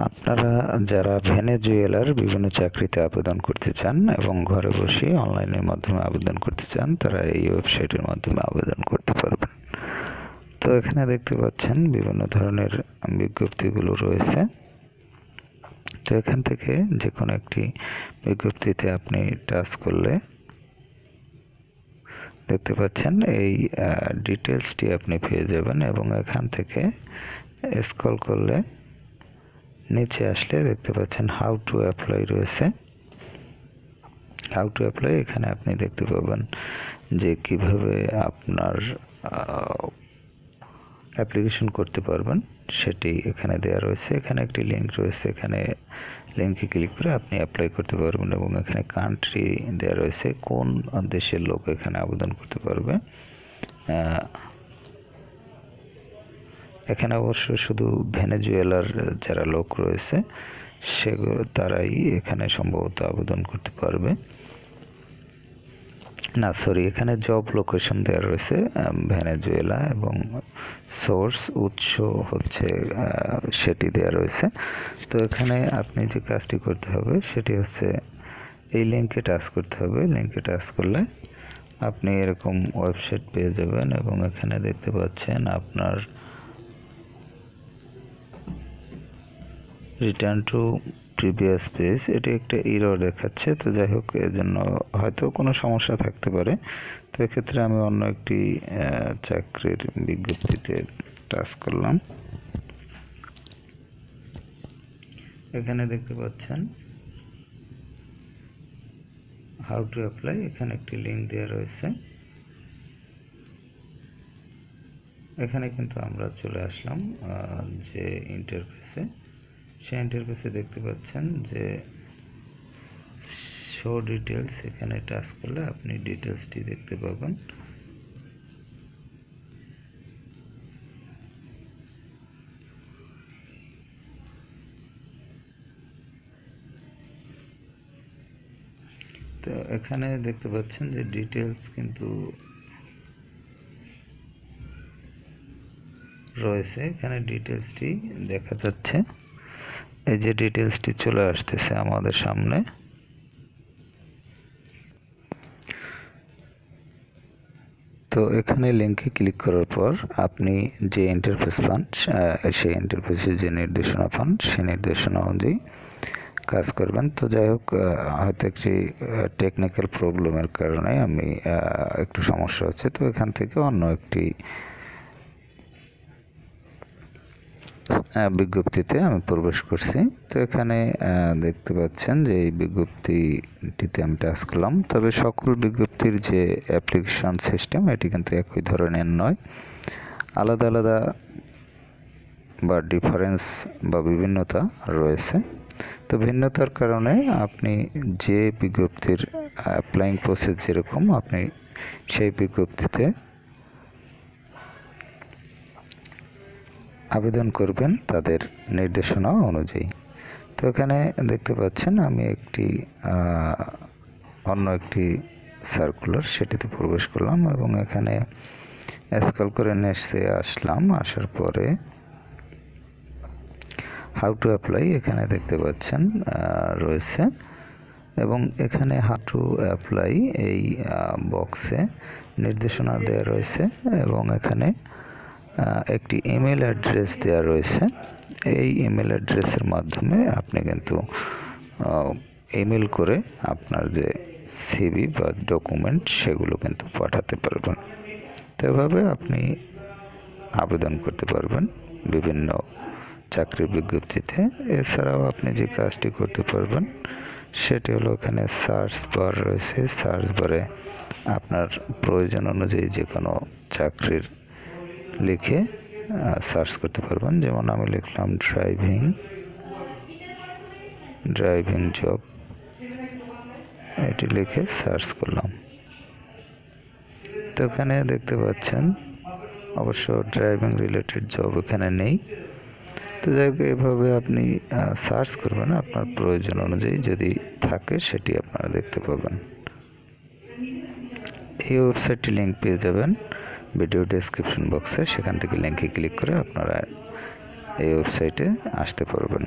আপনারা যারা ভেনেজুয়েলার বিভিন্ন চাকরিতে আবেদন করতে চান এবং ঘরে বসে অনলাইনের মাধ্যমে আবেদন করতে চান, তারা এই ওয়েবসাইটের মাধ্যমে আবেদন করতে পারবেন। তো এখানে দেখতে পাচ্ছেন বিভিন্ন ধরনের বিজ্ঞপ্তিগুলো রয়েছে। তো এখান থেকে যে কোনো একটি বিজ্ঞপ্তিতে আপনি টাচ করলে দেখতে পাচ্ছেন এই ডিটেলসটি আপনি পেয়ে যাবেন, এবং এখান থেকে স্ক্রল করলে নিচে আসলে দেখতে পাচ্ছেন হাউ টু অ্যাপ্লাই রয়েছে। হাউ টু অ্যাপ্লাই এখানে আপনি দেখতে পাবেন যে কিভাবে আপনার অ্যাপ্লিকেশন করতে পারবেন সেটি এখানে দেওয়া রয়েছে। এখানে একটি লিঙ্ক রয়েছে, এখানে লিঙ্কে ক্লিক করে আপনি অ্যাপ্লাই করতে পারবেন, এবং এখানে কান্ট্রি দেওয়া রয়েছে, কোন দেশের লোক এখানে আবেদন করতে পারবে। এখানে অবশ্য শুধু ভেনেজুয়েলার যারা লোক রয়েছে তারাই এখানে সম্ভবত আবেদন করতে পারবে। না সরি, এখানে জব লোকেশন দেওয়া রয়েছে ভেনেজুয়েলা, এবং সোর্স উৎস হচ্ছে সেটি দেওয়া রয়েছে। তো এখানে আপনি যে কাজটি করতে হবে সেটি হচ্ছে এই লিঙ্কে টাচ করতে হবে। লিঙ্কে টাচ করলে আপনি এরকম ওয়েবসাইট পেয়ে যাবেন, এবং এখানে দেখতে পাচ্ছেন আপনার রিটার্ন টু প্রিভিয়াস পেজ, এটি একটা এরর দেখাচ্ছে। তো যাই হোক, এর জন্য হয়তো কোনো সমস্যা থাকতে পারে। তো এক্ষেত্রে আমি অন্য একটি চাকরির বিজ্ঞপ্তিতে টাচ করলাম। এখানে দেখতে পাচ্ছেন হাউ টু অ্যাপ্লাই, এখানে একটি লিঙ্ক দেওয়া রয়েছে। এখানে কিন্তু আমরা চলে আসলাম যে ইন্টারফেসে। সেই ইন্টারফেসে দেখতে পাচ্ছেন যে শো ডিটেলস, এখানে টাচ করলে আপনি ডিটেলসটি দেখতে পাবেন। তো এখানে দেখতে পাচ্ছেন যে ডিটেলস কিন্তু রয়েছে, এখানে ডিটেলসটি দেখা যাচ্ছে। এই যে ডিটেলসটি চলে আসতেছে আমাদের সামনে। তো এখানে লিঙ্কে ক্লিক করার পর আপনি যে ইন্টারফেস পান, সেই ইন্টারফেসে যে নির্দেশনা পান সেই নির্দেশনা অনুযায়ী কাজ করবেন। তো যাই হোক, হয়তো একটি টেকনিক্যাল প্রবলেমের কারণে আমি একটু সমস্যা হচ্ছে। তো এখান থেকে অন্য একটি বিজ্ঞপ্তিতে আমি প্রবেশ করছি। তো এখানে দেখতে পাচ্ছেন যে এই বিজ্ঞপ্তিটিতে আমি টাচ করলাম। তবে সকল বিজ্ঞপ্তির যে অ্যাপ্লিকেশন সিস্টেম এটি কিন্তু একই ধরনের নয়, আলাদা আলাদা বা ডিফারেন্স বা বিভিন্নতা রয়েছে। তো ভিন্নতার কারণে আপনি যে বিজ্ঞপ্তির অ্যাপ্লাইং প্রসেস যেরকম, আপনি সেই বিজ্ঞপ্তিতে আবেদন করবেন তাদের নির্দেশনা অনুযায়ী। তো এখানে দেখতে পাচ্ছেন আমি অন্য একটি সার্কুলার সেটিতে প্রবেশ করলাম, এবং এখানে স্ক্রল করে নেক্সটে আসলাম। আসার পরে হাউ টু অ্যাপ্লাই এখানে দেখতে পাচ্ছেন রয়েছে, এবং এখানে হাউ টু অ্যাপ্লাই এই বক্সে নির্দেশনা দেওয়া রয়েছে, এবং এখানে একটি ইমেল অ্যাড্রেস দেওয়া রয়েছে। এই ইমেল অ্যাড্রেসের মাধ্যমে আপনি কিন্তু ইমেল করে আপনার যে সিভি বা ডকুমেন্ট সেগুলো কিন্তু পাঠাতে পারবেন। তো এভাবে আপনি আবেদন করতে পারবেন বিভিন্ন চাকরির বিজ্ঞপ্তিতে। এছাড়াও আপনি যে কাজটি করতে পারবেন সেটি হলো, এখানে সার্চ বার রয়েছে। সার্চ বারে আপনার প্রয়োজন অনুযায়ী যে কোনো চাকরির লিখে সার্চ করতে পারবেন। যেমন আমি লিখলাম ড্রাইভিং জব, এটি লিখে সার্চ করলাম। তো এখানে দেখতে পাচ্ছেন অবশ্য ড্রাইভিং রিলেটেড জব এখানে নেই। তো যাই হোক, এভাবে আপনি সার্চ করবেন, আপনার প্রয়োজন অনুযায়ী যদি থাকে সেটি আপনারা দেখতে পাবেন। এই ওয়েবসাইটটি লিঙ্ক পেয়ে যাবেন ভিডিও ডেসক্রিপশন বক্সে, সেখান থেকে লিঙ্কে ক্লিক করে আপনারা এই ওয়েবসাইটে আসতে পারবেন।